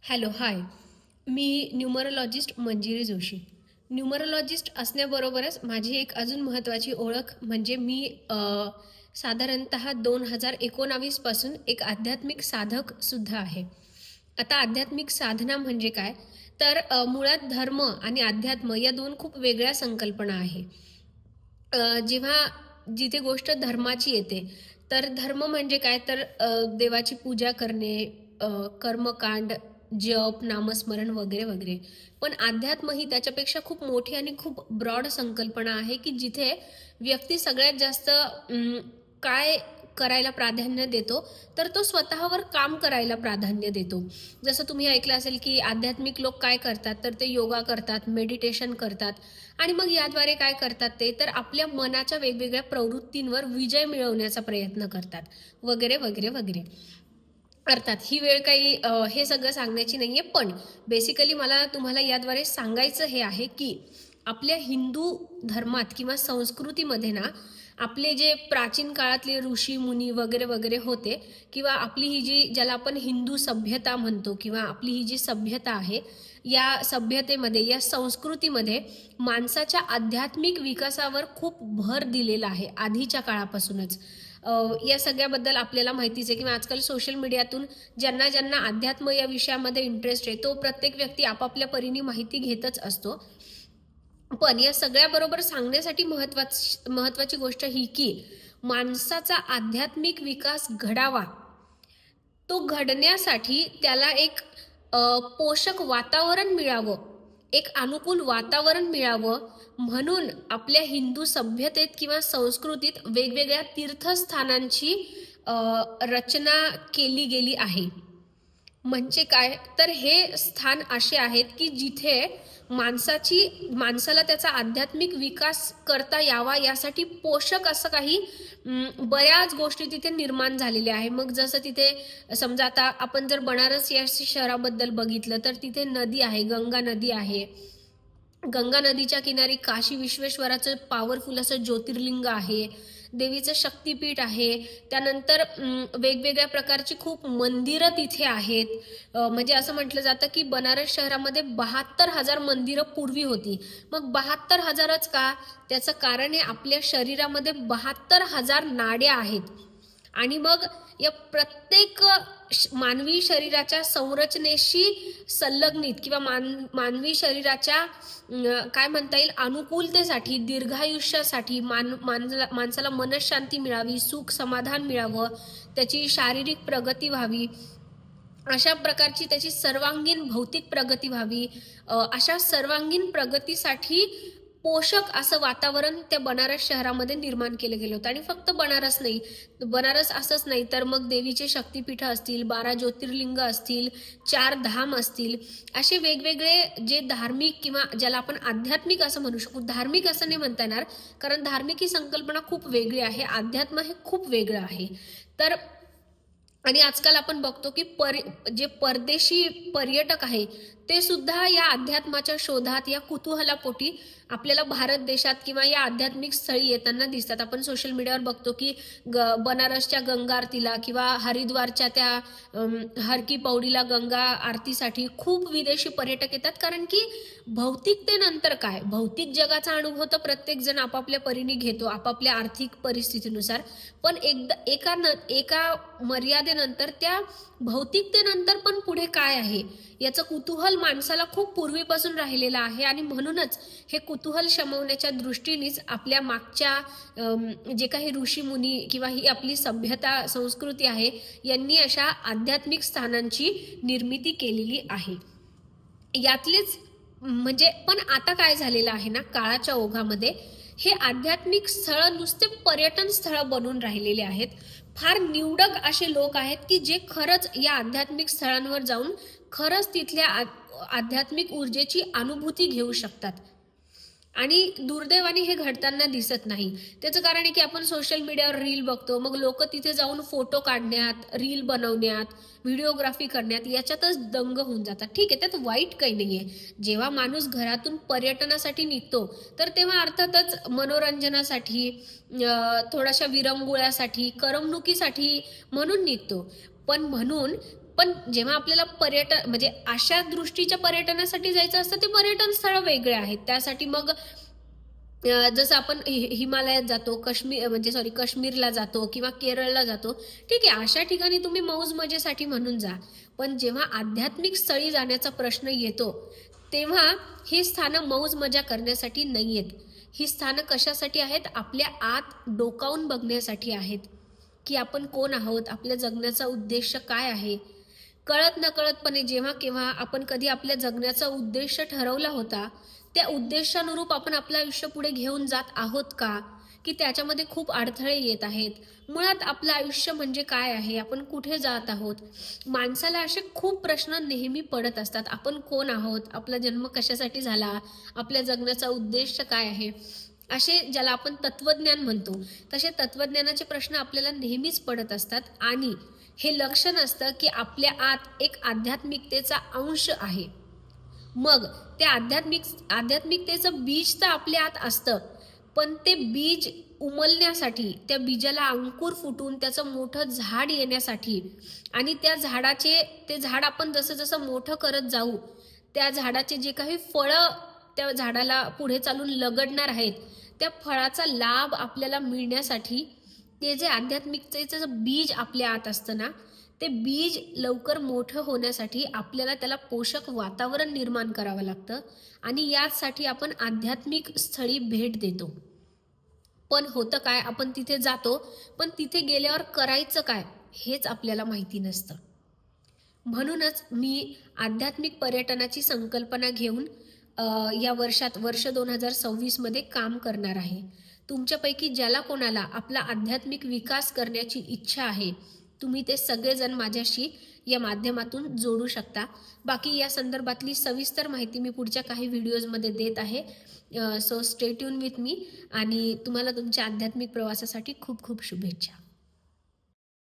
Hello, हाय. मी numerologist Manjiri Joshi. Numerologist असण्याबरोबरच माझी एक अजून महत्त्वाची ओळख म्हणजे मी साधारणतः 2019 पासून एक आध्यात्मिक साधकसुद्धा आहे. आता आध्यात्मिक साधना म्हणजे काय? तर मुळात धर्म आणि अध्यात्म या 2 खूप वेगळ्या संकल्पना आहे. जेव्हा जिथे गोष्ट धर्माची येते, तर धर्म म्हणजे काय? तर देवाची पूजा करणे, कर्मकांड, जप, नामस्मरण वगैरे, वगैरे. पण अध्यात्म ही त्याच्यापेक्षा खूप मोठी आणि खूप ब्रॉड संकल्पना आहे, की जिथे व्यक्ती सगळ्यात जास्त काय करायला प्राधान्य देतो, तर तो स्वतःवर काम करायला प्राधान्य देतो. जसं तुम्ही ऐकलं असेल, की आध्यात्मिक लोक काय करतात, तर ते योगा करतात, मेडिटेशन करतात आणि मग याद्वारे काय करतात ते, तर आपल्या मनाच्या वेगवेगळ्या प्रवृत्तींवर विजय मिळवण्याचा प्रयत्न करतात, वगैरे, वगैरे, वगैरे. अर्थात ही वेळ काही हे सगळं सांगण्याची नाहीये, पण बेसिकली मला तुम्हाला याद्वारे सांगायचं हे आहे, की आपल्या हिंदू धर्मात किंवा संस्कृतीमध्ये ना, आपले जे प्राचीन काळातले ऋषी-मुनी वगैरे, वगैरे होते किंवा आपली ही जी ज्याला आपण हिंदू सभ्यता म्हणतो किंवा आपली ही जी सभ्यता आहे, या सभ्यतेमध्ये, या संस्कृतीमध्ये माणसाच्या आध्यात्मिक विकासावर खूप भर दिलेला आहे आधीच्या काळापासूनच. या सगळ्याबद्दल आपल्याला माहितीच आहे किंवा आजकाल सोशल मीडियातून ज्यांना ज्यांना अध्यात्म या विषयामध्ये इंटरेस्ट आहे, तो प्रत्येक व्यक्ती आपापल्या परीने माहिती घेतच असतो. पण या सगळ्याबरोबर सांगण्यासाठी महत्वाची गोष्ट ही, की माणसाचा आध्यात्मिक विकास घडावा, तो घडण्यासाठी त्याला एक पोषक वातावरण मिळावं, एक अनुकूल वातावरण मिळावं, म्हणून आपल्या हिंदू सभ्यतेत किंवा संस्कृतीत वेगवेगळ्या तीर्थस्थानांची अ, रचना केली गेली आहे. म्हणजे काय? तर हे स्थान असे आहेत, की जिथे माणसाला त्याचा आध्यात्मिक विकास करता यावा यासाठी पोषक असं काही बऱ्याच गोष्टी तिथे निर्माण झालेल्या आहे. मग जसं तिथे समजा आता आपण जर बनारस या शहराबद्दल बघितलं, तर तिथे नदी आहे, गंगा नदी आहे. गंगा नदीच्या किनारी काशी विश्वेश्वराचं पॉवरफुल असं ज्योतिर्लिंग आहे. देवीचं शक्तिपीठ आहे. त्यानंतर वेगवेगळ्या प्रकारची खूप मंदिरं तिथे आहेत. म्हणजे असं म्हटलं जातं, की बनारस शहरामध्ये 72,000 मंदिरं पूर्वी होती. मग 72,000च का? त्याचं कारण आहे आपल्या शरीरामध्ये 72,000 नाड्या आहेत. आणि मग या प्रत्येक मानवी शरीराच्या संरचनेशी संलग्नित किंवा मानवी शरीराच्या काय म्हणता येईल अनुकूलतेसाठी, दीर्घायुष्यासाठी, माणसाला मनःशांती मिळावी, सुख समाधान मिळावं, त्याची शारीरिक प्रगती व्हावी, अशा प्रकारची त्याची सर्वांगीण भौतिक प्रगती व्हावी, अशा सर्वांगीण प्रगतीसाठी पोषक असं वातावरण त्या बनारस शहरामध्ये निर्माण केलं गेलं होतं. आणि फक्त बनारस नाही, बनारस असंच नाही, तर मग देवीचे शक्तिपीठं असतील, 12 ज्योतिर्लिंग असतील, 4 धाम असतील, असे वेगवेगळे जे धार्मिक किंवा ज्याला आपण आध्यात्मिक असं म्हणू शकू. धार्मिक असं नाही म्हणता येणार, कारण धार्मिक ही संकल्पना खूप वेगळी आहे, अध्यात्म हे खूप वेगळं आहे. तर आणि आजकाल आपण बघतो, की जे परदेशी पर्यटक आहे, ते सुद्धा या अध्यात्माच्या शोधात, या कुतूहलापोटी आपल्याला भारत देशात किंवा या आध्यात्मिक स्थळी येताना दिसतात. आपण सोशल मीडियावर बघतो, की बनारसच्या गंगा आरतीला किंवा हरिद्वारच्या त्या हर की पौडीला गंगा आरतीसाठी खूप विदेशी पर्यटक येतात. कारण की भौतिकतेनंतर काय? भौतिक जगाचा अनुभव तर प्रत्येक जण आपापल्या परीने घेतो, आपापल्या आर्थिक परिस्थितीनुसार. पण एका मर्यादेनंतर त्या भौतिकतेनंतर पण पुढे काय आहे याचं कुतूहल माणसाला खूप पूर्वीपासून राहिलेलं आहे. आणि म्हणूनच हे कुतूहल शमवण्याच्या दृष्टीनेच आपल्या मागच्या जे काही ऋषीमुनी किंवा ही आपली सभ्यता संस्कृती आहे, यांनी अशा आध्यात्मिक स्थानांची निर्मिती केलेली आहे. यातलेच म्हणजे पण आता काय झालेलं आहे ना, काळाच्या ओघामध्ये हे आध्यात्मिक स्थळ नुसते पर्यटन स्थळ बनून राहिलेले आहेत. फार निवडक असे लोक आहेत, की जे खरंच या आध्यात्मिक स्थळांवर जाऊन खरंच तिथल्या आध्यात्मिक ऊर्जेची अनुभूती घेऊ शकतात. आणि दुर्दैवाने हे घडताना दिसत नाही. त्याचं कारण आहे, की आपण सोशल मीडियावर रील बघतो. मग लोकं तिथे जाऊन फोटो काढण्यात, रील बनवण्यात, व्हिडिओग्राफी करण्यात याच्यातच दंग होऊन जातात. ठीक आहे, त्यात वाईट काही नाहीये. जेव्हा माणूस घरातून पर्यटनासाठी निघतो, तर तेव्हा अर्थातच मनोरंजनासाठी, थोड्याशा विरंगुळ्यासाठी, करमणुकीसाठी म्हणून निघतो. पण म्हणून पण जेव्हा आपल्याला पर्यटन म्हणजे अशा दृष्टीच्या पर्यटनासाठी जायचं असतं ते पर्यटन स्थळ वेगळे आहेत. त्यासाठी मग जसं आपण हिमालयात जातो, काश्मीरला जातो किंवा केरळला जातो. ठीक आहे, अशा ठिकाणी तुम्ही मौज मजेसाठी म्हणून जा. पण जेव्हा आध्यात्मिक स्थळी जाण्याचा प्रश्न येतो, तेव्हा ही स्थानं मौज मजा करण्यासाठी नाही आहेत. ही स्थानं कशासाठी आहेत? आपल्या आत डोकावून बघण्यासाठी आहेत, की आपण कोण आहोत? आपल्या जगण्याचा उद्देश काय आहे? कळत नकळतपणे जेव्हा केव्हा आपण कधी आपल्या जगण्याचा उद्देश ठरवला होता, त्या उद्देशानुरूप आपण आपलं आयुष्य पुढे घेऊन जात आहोत का? की त्याच्यामध्ये खूप अडथळे येत आहेत? मुळात आपलं आयुष्य म्हणजे काय आहे? आपण कुठे जात आहोत? माणसाला असे खूप प्रश्न नेहमी पडत असतात. आपण कोण आहोत? आपला जन्म कशासाठी झाला? आपल्या जगण्याचा उद्देश काय आहे? असे ज्याला आपण तत्वज्ञान म्हणतो, तसे तत्वज्ञानाचे प्रश्न आपल्याला नेहमीच पडत असतात आणि हे लक्षण असतं की आपल्या आत एक आध्यात्मिकतेचा अंश आहे. मग त्या आध्यात्मिकतेचं बीज तर आपल्या आत असतं, पण ते बीज उमलण्यासाठी, त्या बीजाला अंकुर फुटून त्याचं मोठं झाड येण्यासाठी आणि ते झाड आपण जसं जसं मोठं करत जाऊ, त्या झाडाचे जे काही फळं त्या झाडाला पुढे चालून लगडणार आहेत, त्या फळाचा लाभ आपल्याला मिळण्यासाठी ते जे आध्यात्मिकतेचं बीज आपल्या आत असतं ना, ते बीज लवकर मोठं होण्यासाठी आपल्याला त्याला पोषक वातावरण निर्माण करावं लागतं आणि यासाठी आपण आध्यात्मिक स्थळी भेट देतो. पण होतं काय, आपण तिथे जातो, पण तिथे गेल्यावर करायचं काय हेच आपल्याला माहिती नसतं. म्हणूनच मी आध्यात्मिक पर्यटनाची संकल्पना घेऊन या वर्ष 2026 मध्ये काम करणार आहे. तुमच्यापैकी ज्याला कोणाला आपला आध्यात्मिक विकास करण्याची इच्छा आहे, तुम्ही ते सगळेजण माझ्याशी या माध्यमातून जोडू शकता. बाकी या संदर्भातली सविस्तर माहिती मी पुढच्या काही व्हिडिओजमध्ये देत आहे. So stay tune with me आणि तुम्हाला तुमच्या आध्यात्मिक प्रवासासाठी खूप खूप शुभेच्छा.